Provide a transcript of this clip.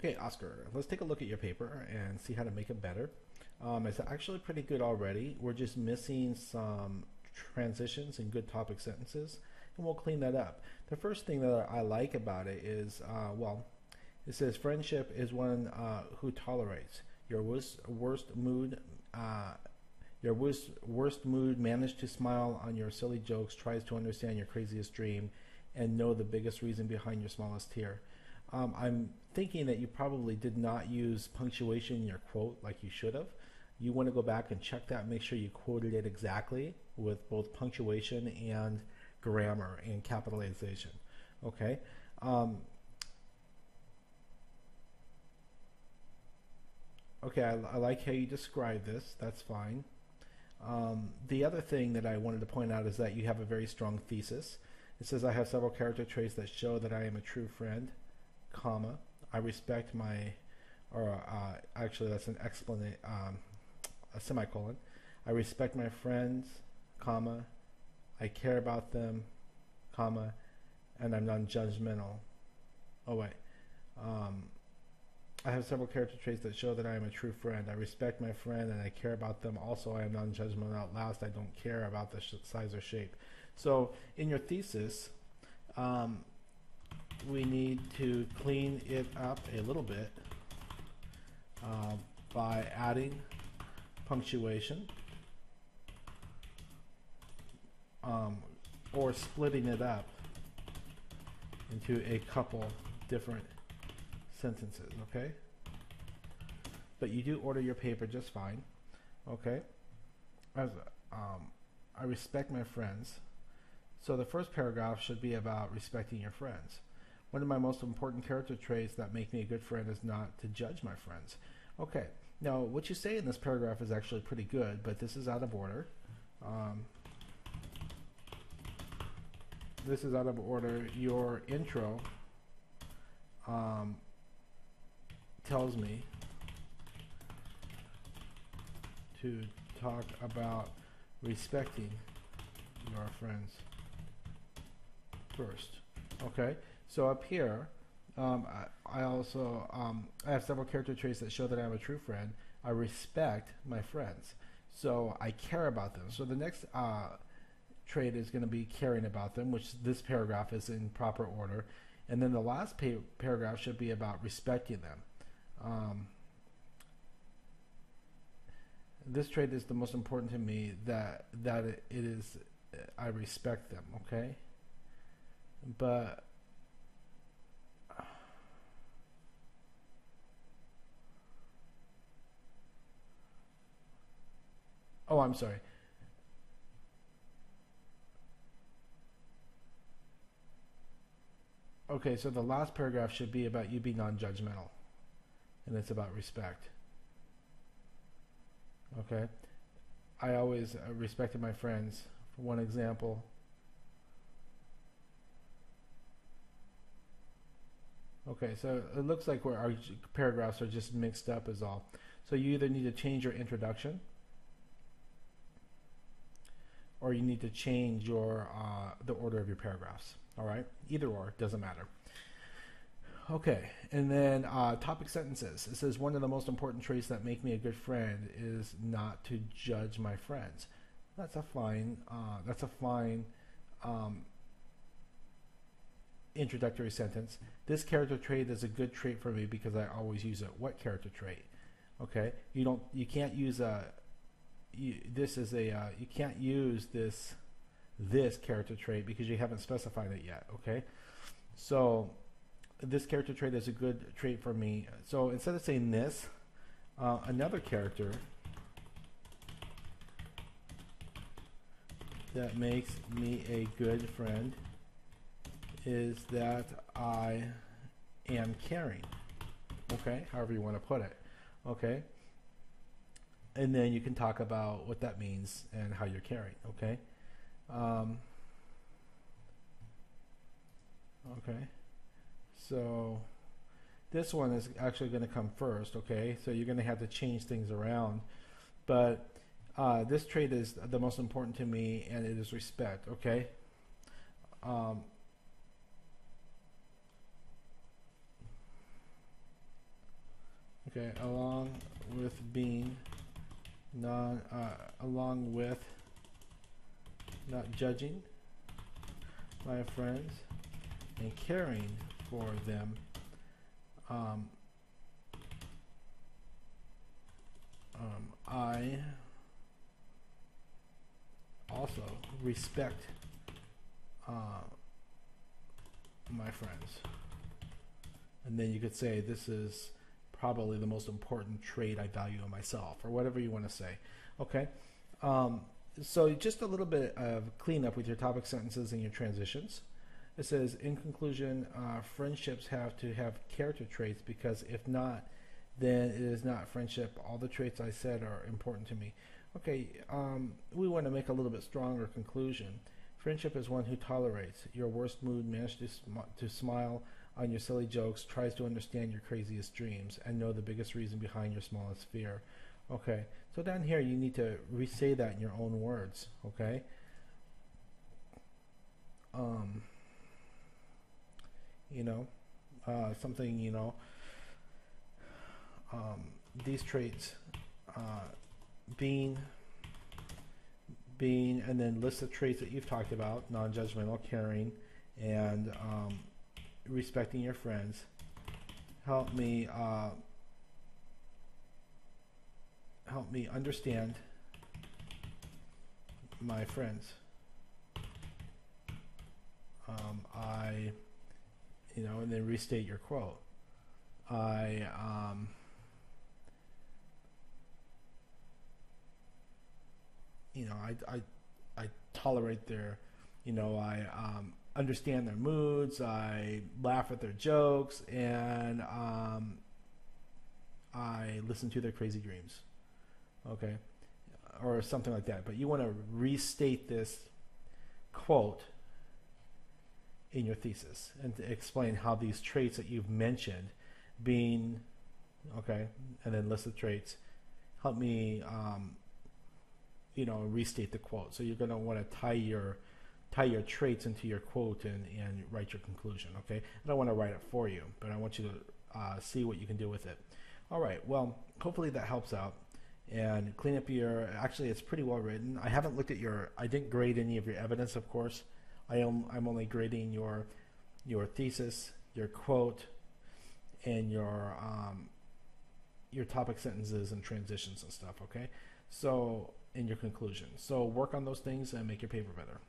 Okay, Oscar, let's take a look at your paper and see how to make it better. It's actually pretty good already. We're just missing some transitions and good topic sentences, and we'll clean that up. The first thing that I like about it is, well, it says friendship is one who tolerates your worst mood. Worst mood, manage to smile on your silly jokes, tries to understand your craziest dream, and know the biggest reason behind your smallest tear. I'm thinking that you probably did not use punctuation in your quote like you should have. You want to go back and check that, make sure you quoted it exactly with both punctuation and grammar and capitalization. Okay. Okay, I like how you describe this. That's fine. The other thing that I wanted to point out is that you have a very strong thesis. It says, I have several character traits that show that I am a true friend, comma, I respect my, or actually that's an explanation, a semicolon. I respect my friends, comma, I care about them, comma, and I'm non-judgmental. Oh wait. I have several character traits that show that I am a true friend. I respect my friend and I care about them. Also, I am non-judgmental. At last, I don't care about the size or shape. So, in your thesis, we need to clean it up a little bit by adding punctuation or splitting it up into a couple different sentences, okay? But you do order your paper just fine, okay? As I respect my friends. So the first paragraph should be about respecting your friends. One of my most important character traits that make me a good friend is not to judge my friends. Okay, now what you say in this paragraph is actually pretty good, but this is out of order. This is out of order. Your intro tells me to talk about respecting your friends first. Okay, so up here, I also I have several character traits that show that I'm a true friend. I respect my friends, so I care about them. So the next trait is going to be caring about them, which this paragraph is in proper order, and then the last paragraph should be about respecting them. This trait is the most important to me, that it is I respect them, okay? But oh, I'm sorry. Okay, so the last paragraph should be about you being non-judgmental, and it's about respect. Okay, I always respected my friends. For one example, okay, so it looks like our paragraphs are just mixed up is all. So you either need to change your introduction, or you need to change your the order of your paragraphs. All right, either or, doesn't matter. Okay, and then topic sentences. It says one of the most important traits that make me a good friend is not to judge my friends. That's a fine. Introductory sentence. This character trait is a good trait for me because I always use it. What character trait? Okay, you can't use a. This is a. You can't use this character trait because you haven't specified it yet. Okay, so this character trait is a good trait for me. So instead of saying this, another character that makes me a good friend is that I am caring. Okay, however you want to put it. Okay, and then you can talk about what that means and how you're caring. Okay. Okay. So this one is actually going to come first, okay? So you're going to have to change things around. But this trait is the most important to me, and it is respect, okay? Okay, along with being along with not judging my friends and caring for them, I also respect my friends. And then you could say this is probably the most important trait I value in myself, or whatever you want to say. Okay. So just a little bit of cleanup with your topic sentences and your transitions. It says, in conclusion, friendships have to have character traits, because if not, then it is not friendship. All the traits I said are important to me. Okay, we want to make a little bit stronger conclusion. Friendship is one who tolerates your worst mood, manages to smile on your silly jokes, tries to understand your craziest dreams, and know the biggest reason behind your smallest fear. Okay, so down here you need to re-say that in your own words, okay? Something, these traits, being, and then list the traits that you've talked about: non-judgmental, caring, and respecting your friends. Help me understand my friends. And then restate your quote. I tolerate their, I understand their moods, I laugh at their jokes, and I listen to their crazy dreams. Okay, or something like that. But you want to restate this quote in your thesis and to explain how these traits that you've mentioned, being, okay, and then list the traits, help me restate the quote. So you're going to want to tie your traits into your quote and write your conclusion. Okay, I don't want to write it for you, but I want you to see what you can do with it. All right, well, hopefully that helps out. And clean up your, actually it's pretty well written. I haven't looked at I didn't grade any of your evidence, of course. I'm only grading your thesis, your quote, and your topic sentences and transitions and stuff, okay? So, in your conclusion. So work on those things and make your paper better.